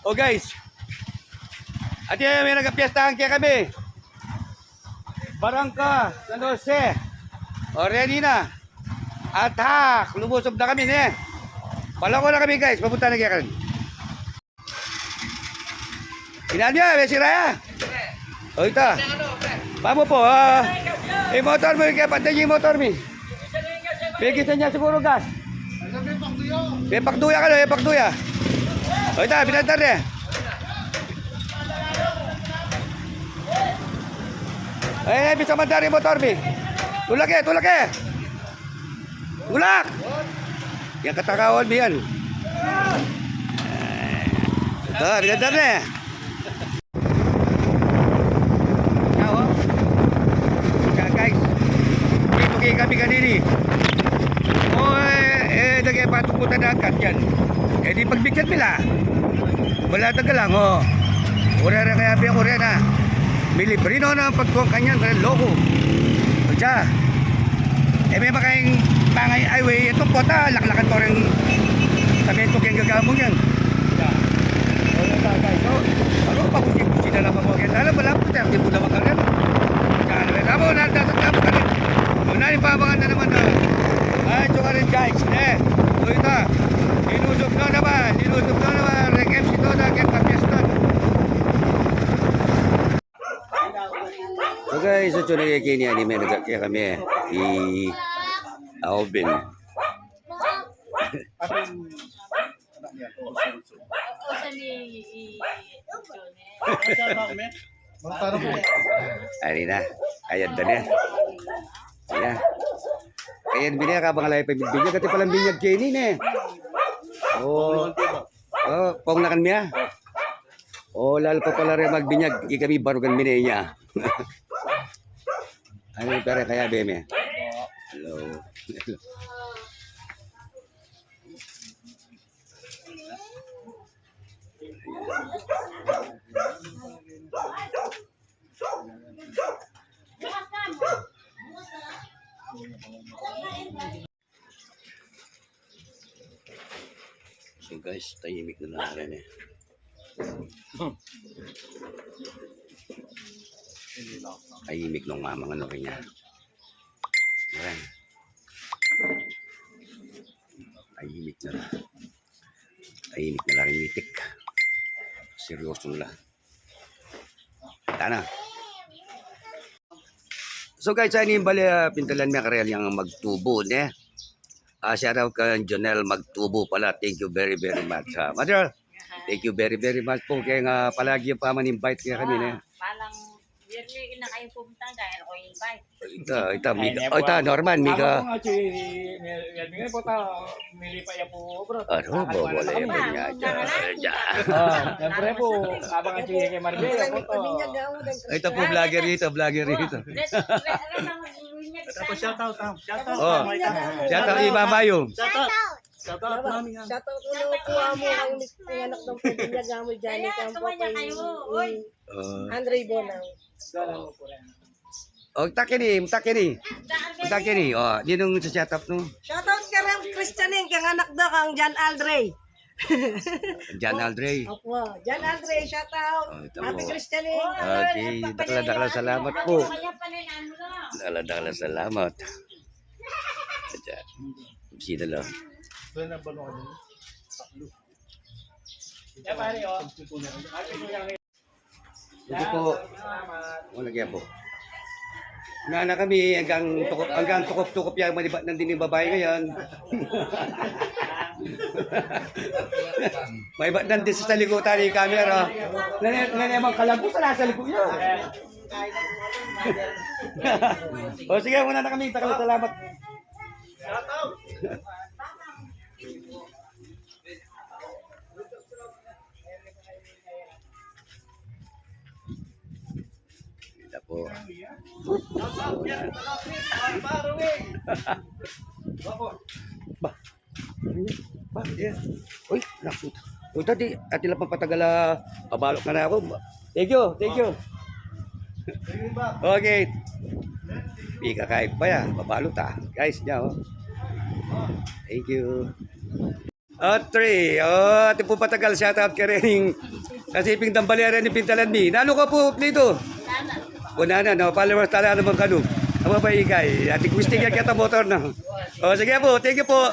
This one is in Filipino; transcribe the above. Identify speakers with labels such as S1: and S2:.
S1: Oh guys. At yan, may nagpiestahan kaya kami. Barangka, San Jose. O, ready na. Attack! Lumusob na kami, ne? Palako na kami, guys. Papunta na kaya kami. Inaan niya, may siraya. O, ito. Pamo po, yung motor mo, kaya pantay yung motor mo. Pigitan niya siguro gas. May pakduya ka na, may pakduya. O, ito, binantar niya. Eh, bisa mandari motor mi. Tulak eh, tulak eh. Tulak. Yang katakawan mi yan. Ito, binandar na eh. Kaya guys, dito kayo kami kanini. O nag-epatong puta na agad yan. Eh di pagbigyan nila. Wala taga lang o. Urera kaya biya urera. Milibre no na pagkuang kanyan kaya loko. O siya. Eh may makaing pangay highway. Itong kota, laklakan to rin samento kayang gagamong yan. O yun ta guys. So, ano pabuti-buti na lang mo. Alam mo lang po tayo. Hindi mo na makarin. Kaya alam mo na datatap ka rin. Una yung pabangan na naman na. Ay, ito ka rin guys. O ito. Inusok na naman. Inusok na naman. Rekep si Toda. Kaya kapiestan. So guys, ito na kini anime nagkakya kami di Alvin. Ari na, ayad na niya. Ayan. Ayan, binaya ka bang alay pa binyag. Kati palang binyag kini ne. Oh, panglakan niya. Oh, lalo pa pala rin magbinyag. Ikami barugan minay niya. Ano yung pera kaya, Beme? Hello. Hello. So guys, tahimik na lang rin eh. Tahimik nung mamang ano rin niya. Ayan. Tahimik na lang. Tahimik na lang rin itik. Seryoso na lang. Tana. So guys, ini bali pintalan niya karel yang magtubo ne. Shout out kay Jonel Magtubo pala. Thank you very much. Mother, thank you very much po kaya nga palagi pa man-invite kaya kami ne.
S2: Palang yearly na kayo pumunta dahil ako invite.
S1: Ito, Mika. Oh, ito, Norman, Mika.
S3: Ako nga, yan po ta, mili pa yan po, bro.
S1: Ano, wala yan po niya.
S3: Siyempre po, habang ang sige kay Marbella po to.
S1: Ito po, vlogger rito.
S3: Tapos shoutout.
S1: Oh, shoutout kay Babayong.
S3: Shoutout namin nga.
S4: Shoutout mo na kuha mo ang anak ng pagbinyag mo dyan.
S2: Kaya tumanya kayo. Uy.
S4: Andre Bonang.
S3: Galang mo po rin.
S1: Oh, takini. Oh, di nung sa shoutout no.
S4: Shoutout ka rin, Christianin, kang anak daw kang John Aldre.
S1: John Aldre.
S4: Opo, John Aldre, shoutout.
S1: Oh, ito
S4: Ate
S1: po.
S4: Christianin.
S1: Okay, dakla salamat po. Dakla salamat. Sino lang.
S3: Yeah, pare, oh.
S1: Ito po. Wala kaya po. Na kami hanggang tukop yan nandun yung babae ngayon. May iba nandun sa likutan yung camera. Nanayamang kalago sa nasa liku yun. O sige, muna na kami. Takala salamat. Ito po. Yeah. Uy, nakot. Uy, tadi lang papatagala. Abalok na ako. Thank you. Okay. Pika kahit pa yan. Babalot guys, niya oh. Thank you. 3. Oh, ati po patagal. Shout out kay Rening. Kasi ping dambalera ni Pintalan Mi. Nano ka po, Plito? Unana, no? Followers tala naman kanu. Aba ba ikay? Ati gusting ka kita motor na. O, sige po. Thank you po.